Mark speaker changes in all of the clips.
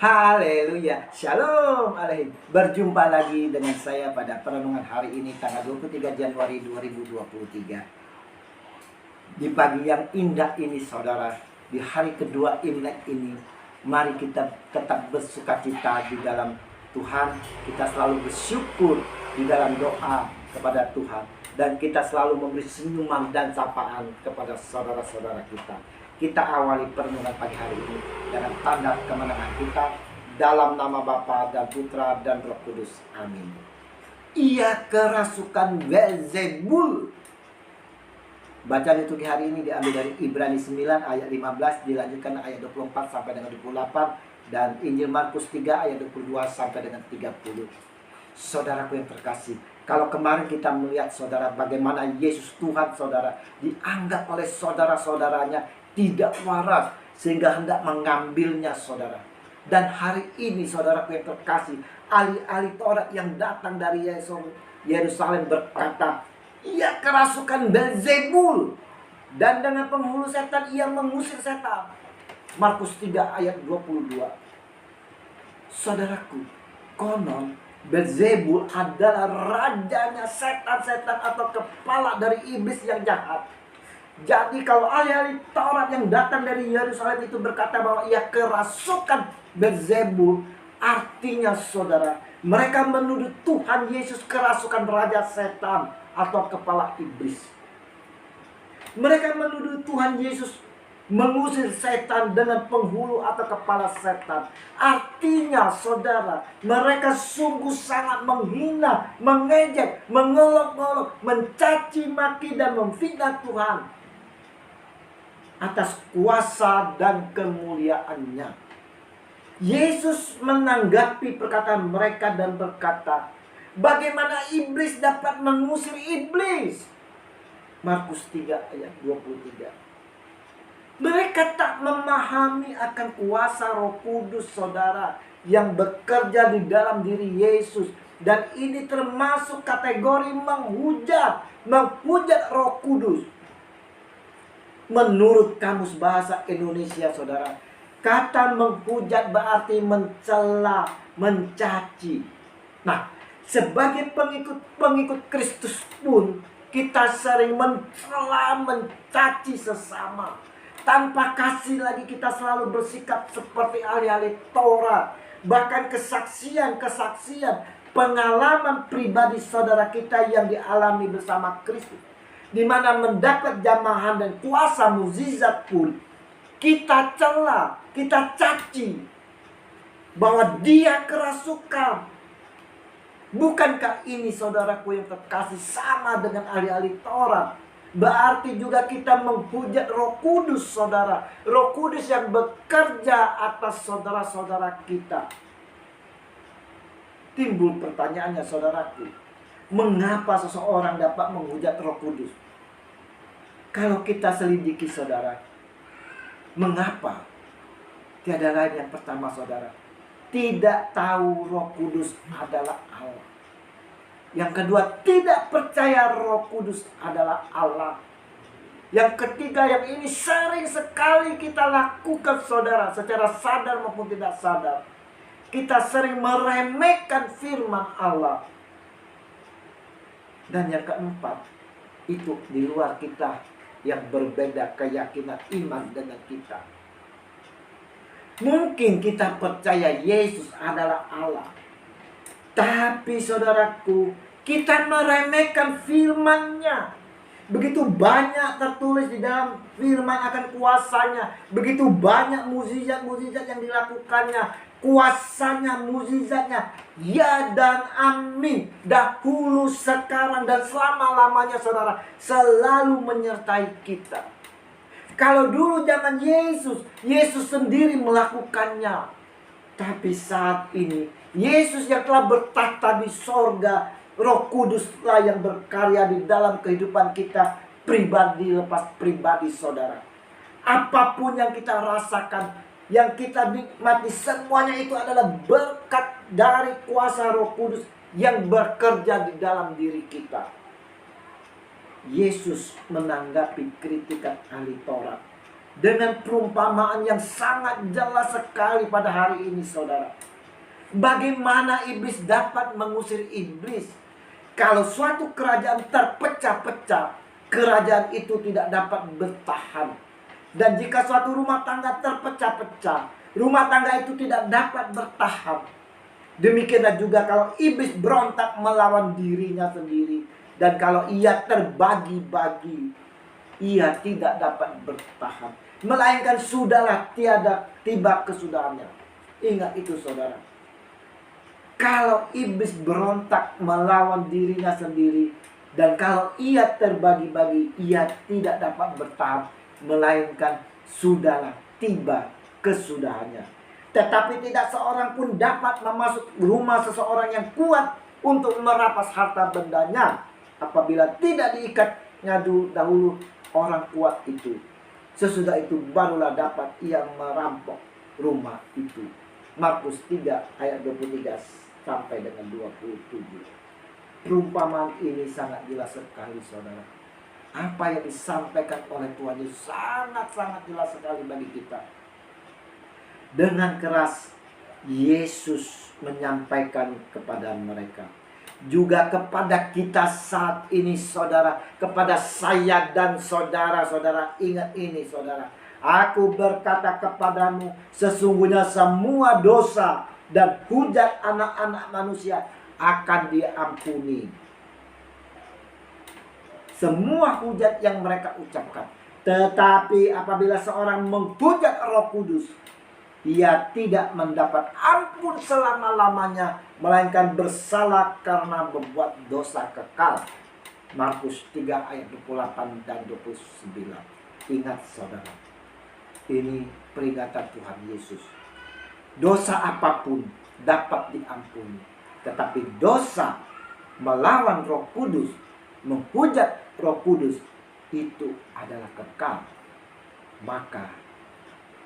Speaker 1: Haleluya, Shalom Aleihim. Berjumpa lagi dengan saya pada perenungan hari ini tanggal 23 Januari 2023. Di pagi yang indah ini saudara, di hari kedua Imlek ini, mari kita tetap bersukacita di dalam Tuhan. Kita selalu bersyukur di dalam doa kepada Tuhan, dan kita selalu memberi senyuman dan sapaan kepada saudara-saudara kita. Kita awali perenungan pagi hari ini dengan tanda kemenangan kita dalam nama Bapa dan Putra dan Roh Kudus. Amin. Ia kerasukan Beelzebul. Bacaan liturgi hari ini diambil dari Ibrani 9 ayat 15, dilanjutkan ayat 24 sampai dengan 28, dan Injil Markus 3 ayat 22 sampai dengan 30. Saudaraku yang terkasih, kalau kemarin kita melihat saudara bagaimana Yesus Tuhan saudara dianggap oleh saudara-saudaranya tidak waras sehingga hendak mengambilnya saudara. Dan hari ini saudaraku yang terkasih, ahli-ahli Taurat yang datang dari Yerusalem berkata, ia kerasukan Beelzebul, dan dengan penghulu setan ia mengusir setan. Markus 3 ayat 22. Saudaraku, konon Beelzebul adalah rajanya setan-setan atau kepala dari iblis yang jahat. Jadi kalau ahli-ahli Taurat yang datang dari Yerusalem itu berkata bahwa ia kerasukan Beelzebul, artinya saudara, mereka menuduh Tuhan Yesus kerasukan raja setan atau kepala iblis. Mereka menuduh Tuhan Yesus mengusir setan dengan penghulu atau kepala setan. Artinya saudara, mereka sungguh sangat menghina, mengejek, mengolok-olok, mencaci maki dan memfitnah Tuhan atas kuasa dan kemuliaannya. Yesus menanggapi perkataan mereka dan berkata, bagaimana iblis dapat mengusir iblis? Markus 3 ayat 23. Mereka tak memahami akan kuasa Roh Kudus saudara yang bekerja di dalam diri Yesus. Dan ini termasuk kategori menghujat Roh Kudus. Menurut Kamus Bahasa Indonesia saudara, kata menghujat berarti mencela, mencaci. Nah, sebagai pengikut Kristus pun kita sering mencela, mencaci sesama. Tanpa kasih lagi kita selalu bersikap seperti ahli-ahli Taurat. Bahkan kesaksian, pengalaman pribadi saudara kita yang dialami bersama Kristus, di mana mendapat jamahan dan kuasa mukjizat pun kita cela, kita caci bahwa dia kerasukan. Bukankah ini saudaraku yang terkasih sama dengan ahli-ahli Taurat? Berarti juga kita menghujat Roh Kudus saudara. Roh Kudus yang bekerja atas saudara-saudara kita. Timbul pertanyaannya saudaraku, mengapa seseorang dapat menghujat Roh Kudus? Kalau kita selidiki saudara, mengapa? Tiada lain, yang pertama saudara, tidak tahu Roh Kudus adalah Allah. Yang kedua, tidak percaya Roh Kudus adalah Allah. Yang ketiga, yang ini sering sekali kita lakukan saudara, secara sadar maupun tidak sadar. Kita sering meremehkan firman Allah. Dan yang keempat, itu di luar kita yang berbeda keyakinan iman dengan kita. Mungkin kita percaya Yesus adalah Allah, tapi saudaraku, kita meremehkan firman-Nya. Begitu banyak tertulis di dalam firman akan kuasanya. Begitu banyak mukjizat-mukjizat yang dilakukannya. Kuasanya, mukjizatnya, ya dan amin. Dahulu, sekarang, dan selama-lamanya saudara, selalu menyertai kita. Kalau dulu zaman Yesus sendiri melakukannya. Tapi saat ini, Yesus yang telah bertahta di sorga, Roh Kuduslah yang berkarya di dalam kehidupan kita, pribadi lepas pribadi saudara. Apapun yang kita rasakan, yang kita nikmati, semuanya itu adalah berkat dari kuasa Roh Kudus yang bekerja di dalam diri kita. Yesus menanggapi kritikan ahli Taurat dengan perumpamaan yang sangat jelas sekali pada hari ini, saudara. Bagaimana iblis dapat mengusir iblis? Kalau suatu kerajaan terpecah-pecah, kerajaan itu tidak dapat bertahan. Dan jika suatu rumah tangga terpecah-pecah, rumah tangga itu tidak dapat bertahan. Demikianlah juga kalau iblis berontak melawan dirinya sendiri. Dan kalau ia terbagi-bagi, ia tidak dapat bertahan. Melainkan sudahlah tiada tiba kesudahannya. Ingat itu, saudara. Kalau iblis berontak melawan dirinya sendiri, dan kalau ia terbagi-bagi, ia tidak dapat bertahan, melainkan sudahlah tiba kesudahannya. Tetapi tidak seorang pun dapat memasuki rumah seseorang yang kuat untuk merampas harta bendanya, apabila tidak diikatnya dahulu orang kuat itu. Sesudah itu barulah dapat ia merampok rumah itu. Markus 3 ayat 23 sampai dengan 27. Perumpamaan ini sangat jelas sekali, saudara. Apa yang disampaikan oleh Tuhan Yesus sangat-sangat jelas sekali bagi kita. Dengan keras Yesus menyampaikan kepada mereka, juga kepada kita saat ini, saudara, kepada saya dan saudara-saudara. Ingat ini, saudara. Aku berkata kepadamu, sesungguhnya semua dosa dan hujat anak-anak manusia akan diampuni. Semua hujat yang mereka ucapkan. Tetapi apabila seorang menghujat Roh Kudus, ia tidak mendapat ampun selama-lamanya, melainkan bersalah karena berbuat dosa kekal. Markus 3 ayat 28 dan 29. Ingat, saudara, ini peringatan Tuhan Yesus. Dosa apapun dapat diampuni, tetapi dosa melawan Roh Kudus, menghujat Roh Kudus, itu adalah kekal. Maka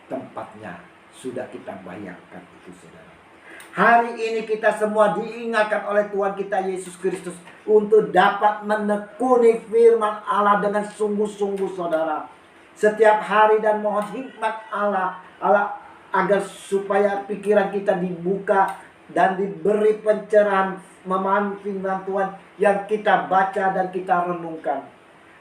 Speaker 1: tempatnya sudah kita bayangkan itu, saudara. Hari ini kita semua diingatkan oleh Tuhan kita Yesus Kristus untuk dapat menekuni firman Allah dengan sungguh-sungguh, saudara. Setiap hari, dan mohon hikmat Allah agar supaya pikiran kita dibuka dan diberi pencerahan memahami firman Tuhan yang kita baca dan kita renungkan.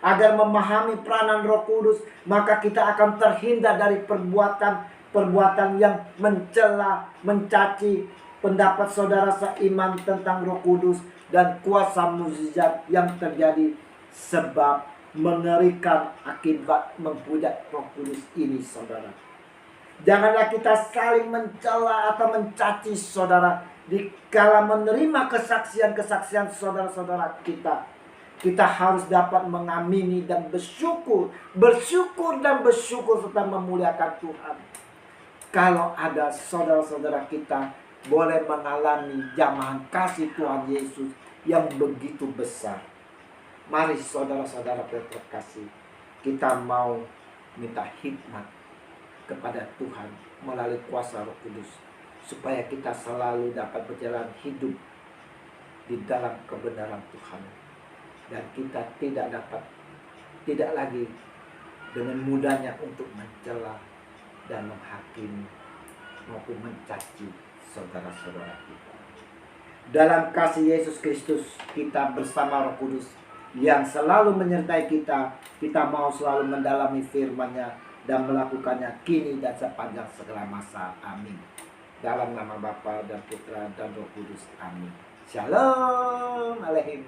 Speaker 1: Agar memahami peranan Roh Kudus, maka kita akan terhindar dari perbuatan yang mencela, mencaci pendapat saudara seiman tentang Roh Kudus dan kuasa mukjizat yang terjadi, sebab mengerikan akibat menghujat Roh Kudus ini, saudara. Janganlah kita saling mencela atau mencaci, saudara. Dikala menerima kesaksian-kesaksian saudara-saudara kita, kita harus dapat mengamini dan bersyukur serta memuliakan Tuhan. Kalau ada saudara-saudara kita boleh mengalami jamahan kasih Tuhan Yesus yang begitu besar, mari saudara-saudara terkasih, kita mau minta hikmat kepada Tuhan melalui kuasa Roh Kudus, supaya kita selalu dapat berjalan hidup di dalam kebenaran Tuhan. Dan kita tidak lagi dengan mudahnya untuk mencela dan menghakimi maupun mencaci saudara-saudara kita. Dalam kasih Yesus Kristus, kita bersama Roh Kudus yang selalu menyertai kita, kita mau selalu mendalami firman-Nya dan melakukannya kini dan sepanjang segala masa. Amin. Dalam nama Bapa dan Putra dan Roh Kudus. Amin. Shalom Aleichem.